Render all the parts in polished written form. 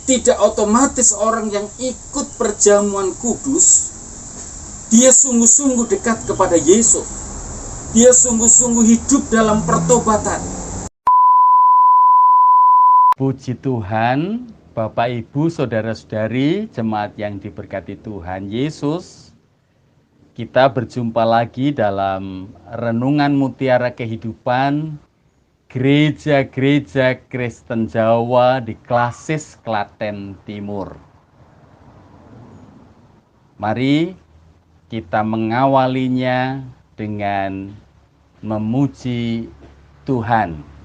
tidak otomatis orang yang ikut perjamuan kudus dia sungguh-sungguh dekat kepada Yesus. Dia sungguh-sungguh hidup dalam pertobatan. Puji Tuhan, Bapak Ibu, Saudara-saudari, jemaat yang diberkati Tuhan Yesus. Kita berjumpa lagi dalam Renungan Mutiara Kehidupan Gereja-Gereja Kristen Jawa di Klasis, Klaten Timur. Mari kita mengawalinya dengan memuji Tuhan.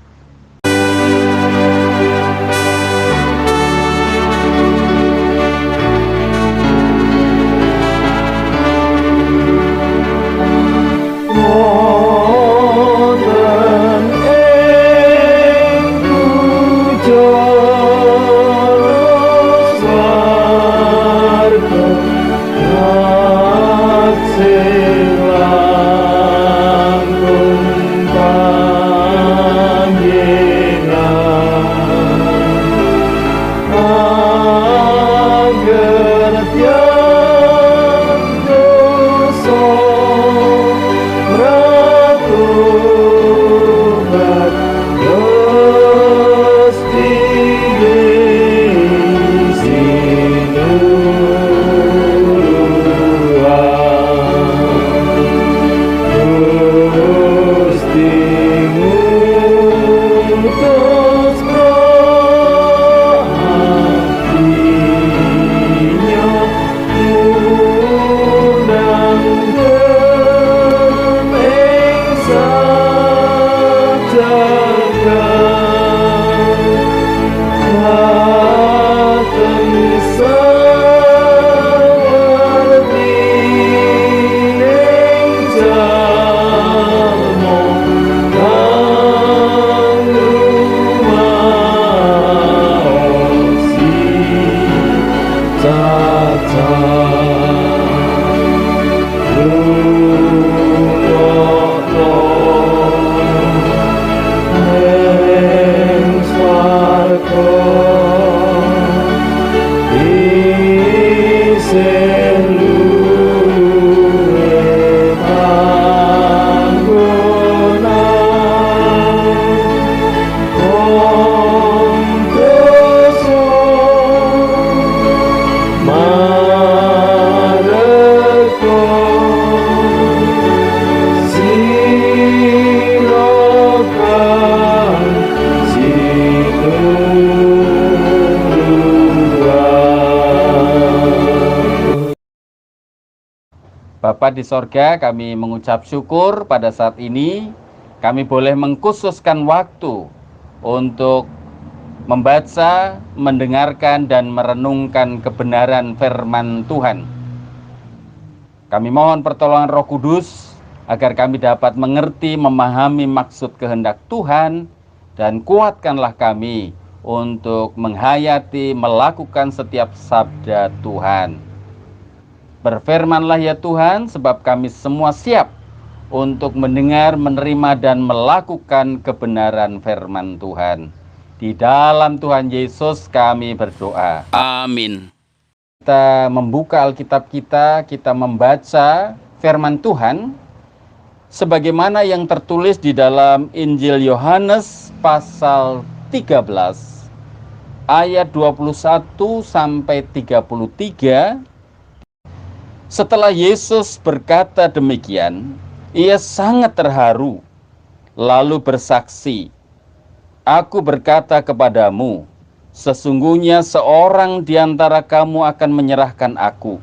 Bapa di sorga, kami mengucap syukur pada saat ini kami boleh mengkhususkan waktu untuk membaca, mendengarkan, dan merenungkan kebenaran firman Tuhan. Kami mohon pertolongan Roh Kudus agar kami dapat mengerti, memahami maksud kehendak Tuhan, dan kuatkanlah kami untuk menghayati, melakukan setiap sabda Tuhan. Berfirmanlah ya Tuhan, sebab kami semua siap untuk mendengar, menerima, dan melakukan kebenaran firman Tuhan. Di dalam Tuhan Yesus kami berdoa. Amin. Kita membuka Alkitab kita membaca firman Tuhan sebagaimana yang tertulis di dalam Injil Yohanes pasal 13 ayat 21 sampai 33. Setelah Yesus berkata demikian, ia sangat terharu, lalu bersaksi, "Aku berkata kepadamu, sesungguhnya seorang di antara kamu akan menyerahkan aku."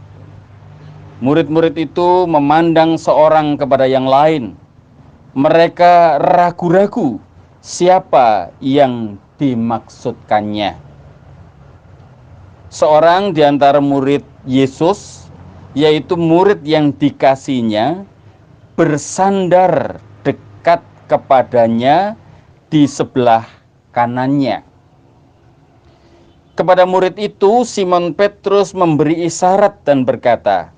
Murid-murid itu memandang seorang kepada yang lain. Mereka ragu-ragu siapa yang dimaksudkannya. Seorang di antara murid Yesus, yaitu murid yang dikasihnya, bersandar dekat kepadanya di sebelah kanannya. Kepada murid itu, Simon Petrus memberi isyarat dan berkata,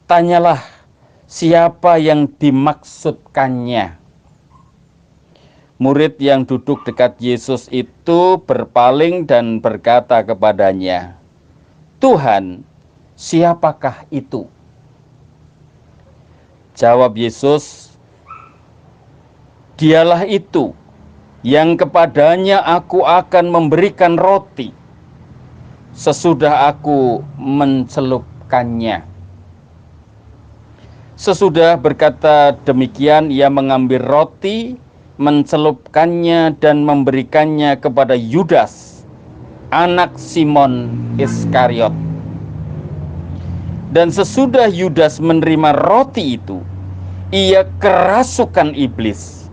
"Tanyalah siapa yang dimaksudkannya." Murid yang duduk dekat Yesus itu berpaling dan berkata kepadanya, "Tuhan, siapakah itu?" Jawab Yesus, "Dialah itu yang kepadanya aku akan memberikan roti sesudah aku mencelupkannya." Sesudah berkata demikian, ia mengambil roti, mencelupkannya dan memberikannya kepada Yudas, anak Simon Iskariot. Dan sesudah Yudas menerima roti itu, ia kerasukan iblis.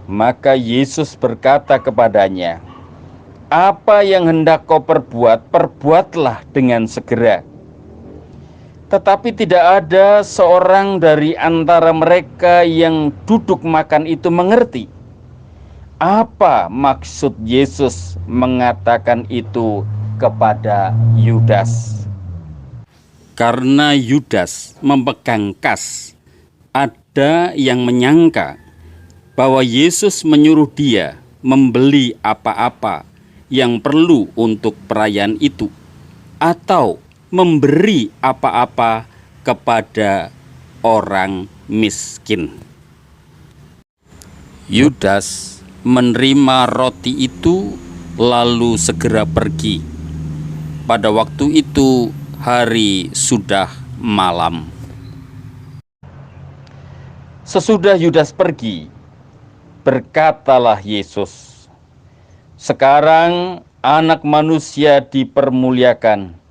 Maka Yesus berkata kepadanya, "Apa yang hendak kau perbuat, perbuatlah dengan segera." Tetapi tidak ada seorang dari antara mereka yang duduk makan itu mengerti apa maksud Yesus mengatakan itu kepada Yudas. Karena Yudas memegang kas, ada yang menyangka bahwa Yesus menyuruh dia membeli apa-apa yang perlu untuk perayaan itu, atau memberi apa-apa kepada orang miskin. Yudas menerima roti itu lalu segera pergi. Pada waktu itu hari sudah malam. Sesudah Yudas pergi, berkatalah Yesus, "Sekarang Anak Manusia dipermuliakan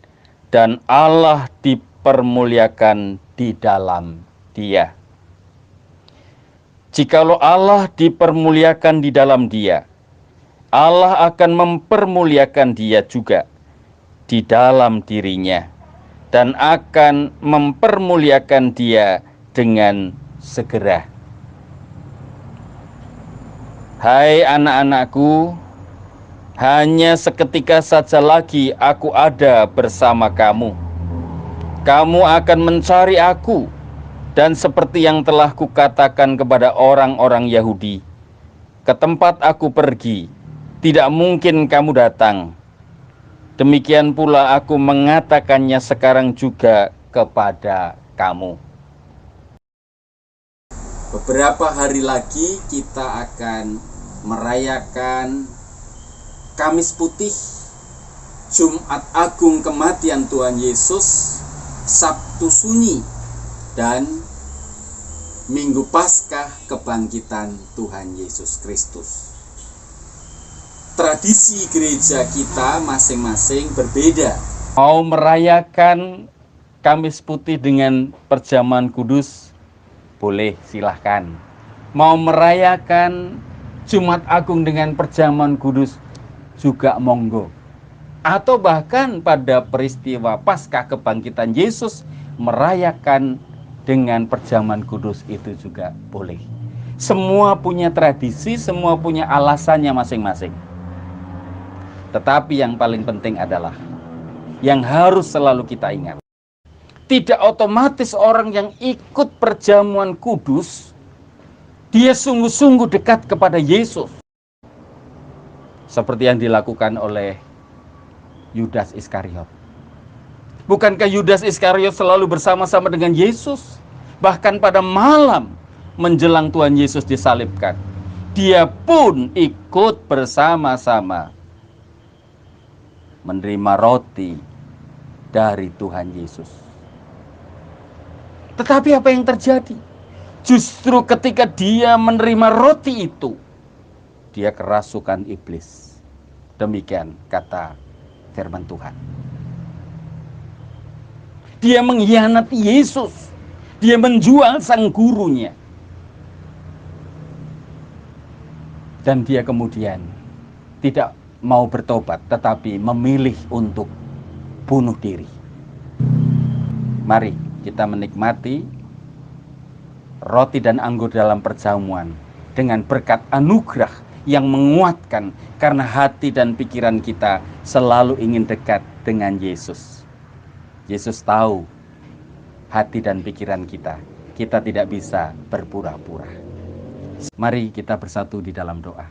dan Allah dipermuliakan di dalam Dia. Jikalau Allah dipermuliakan di dalam Dia, Allah akan mempermuliakan Dia juga di dalam dirinya dan akan mempermuliakan Dia dengan segera." Hai anak-anakku, hanya seketika saja lagi aku ada bersama kamu. Kamu akan mencari aku, dan seperti yang telah kukatakan kepada orang-orang Yahudi, ke tempat aku pergi, tidak mungkin kamu datang. Demikian pula aku mengatakannya sekarang juga kepada kamu. Beberapa hari lagi kita akan merayakan Kamis Putih, Jumat Agung kematian Tuhan Yesus, Sabtu Sunyi, dan Minggu Paskah kebangkitan Tuhan Yesus Kristus. Tradisi gereja kita masing-masing berbeda. Mau merayakan Kamis Putih dengan perjamuan kudus? Boleh, silahkan. Mau merayakan Jumat Agung dengan perjamuan kudus? Juga monggo. Atau bahkan pada peristiwa Paskah kebangkitan Yesus, merayakan dengan perjamuan kudus itu juga boleh. Semua punya tradisi, semua punya alasannya masing-masing. Tetapi yang paling penting adalah yang harus selalu kita ingat, tidak otomatis orang yang ikut perjamuan kudus dia sungguh-sungguh dekat kepada Yesus, seperti yang dilakukan oleh Yudas Iskariot. Bukankah Yudas Iskariot selalu bersama-sama dengan Yesus? Bahkan pada malam menjelang Tuhan Yesus disalibkan, dia pun ikut bersama-sama menerima roti dari Tuhan Yesus. Tetapi apa yang terjadi? Justru ketika dia menerima roti itu, dia kerasukan iblis. Demikian kata firman Tuhan. Dia mengkhianati Yesus. Dia menjual sang gurunya. Dan dia kemudian tidak mau bertobat, tetapi memilih untuk bunuh diri. Mari kita menikmati roti dan anggur dalam perjamuan dengan berkat anugerah yang menguatkan, karena hati dan pikiran kita selalu ingin dekat dengan Yesus. Yesus tahu hati dan pikiran kita. Kita tidak bisa berpura-pura. Mari kita bersatu di dalam doa.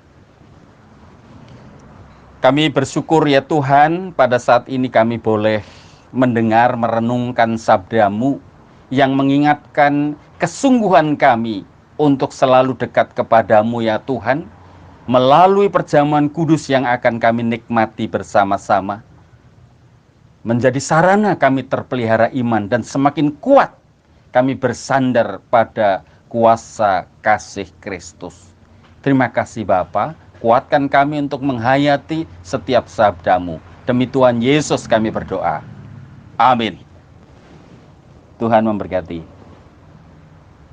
Kami bersyukur ya Tuhan, pada saat ini kami boleh mendengar, merenungkan sabda-Mu yang mengingatkan kesungguhan kami untuk selalu dekat kepadamu ya Tuhan, melalui perjamuan kudus yang akan kami nikmati bersama-sama. Menjadi sarana kami terpelihara iman dan semakin kuat kami bersandar pada kuasa kasih Kristus. Terima kasih Bapa, kuatkan kami untuk menghayati setiap sabda-Mu. Demi Tuhan Yesus kami berdoa. Amin. Tuhan memberkati.